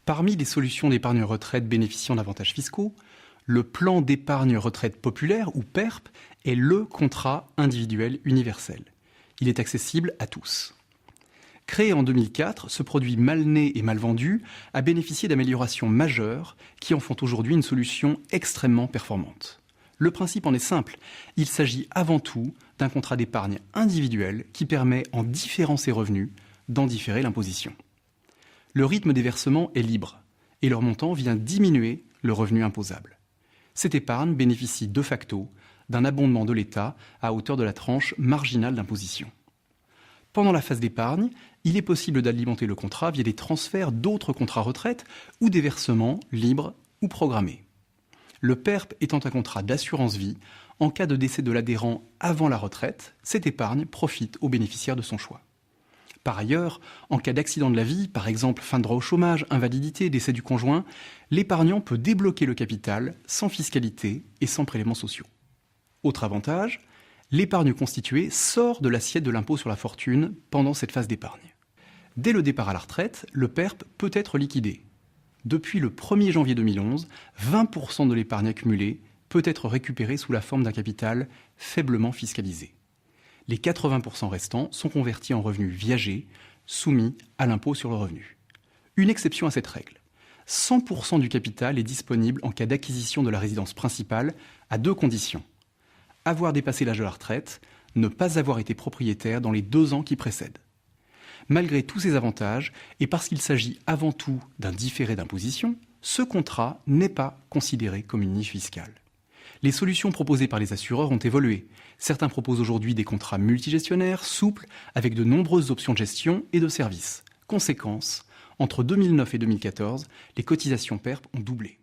Parmi les solutions d'épargne retraite bénéficiant d'avantages fiscaux, le plan d'épargne retraite populaire, ou PERP, est le contrat individuel universel. Il est accessible à tous. Créé en 2004, ce produit mal né et mal vendu a bénéficié d'améliorations majeures qui en font aujourd'hui une solution extrêmement performante. Le principe en est simple, il s'agit avant tout d'un contrat d'épargne individuel qui permet, en différant ses revenus, d'en différer l'imposition. Le rythme des versements est libre et leur montant vient diminuer le revenu imposable. Cette épargne bénéficie de facto d'un abondement de l'État à hauteur de la tranche marginale d'imposition. Pendant la phase d'épargne, il est possible d'alimenter le contrat via des transferts d'autres contrats retraite ou des versements libres ou programmés. Le PERP étant un contrat d'assurance vie, en cas de décès de l'adhérent avant la retraite, cette épargne profite aux bénéficiaires de son choix. Par ailleurs, en cas d'accident de la vie, par exemple fin de droit au chômage, invalidité, décès du conjoint, l'épargnant peut débloquer le capital sans fiscalité et sans prélèvements sociaux. Autre avantage, l'épargne constituée sort de l'assiette de l'impôt sur la fortune pendant cette phase d'épargne. Dès le départ à la retraite, le PERP peut être liquidé. Depuis le 1er janvier 2011, 20% de l'épargne accumulée peut être récupérée sous la forme d'un capital faiblement fiscalisé. Les 80% restants sont convertis en revenus viagers, soumis à l'impôt sur le revenu. Une exception à cette règle. 100% du capital est disponible en cas d'acquisition de la résidence principale à 2 conditions. Avoir dépassé l'âge de la retraite, ne pas avoir été propriétaire dans les 2 ans qui précèdent. Malgré tous ces avantages, et parce qu'il s'agit avant tout d'un différé d'imposition, ce contrat n'est pas considéré comme une niche fiscale. Les solutions proposées par les assureurs ont évolué. Certains proposent aujourd'hui des contrats multigestionnaires, souples, avec de nombreuses options de gestion et de services. Conséquence, entre 2009 et 2014, les cotisations PERP ont doublé.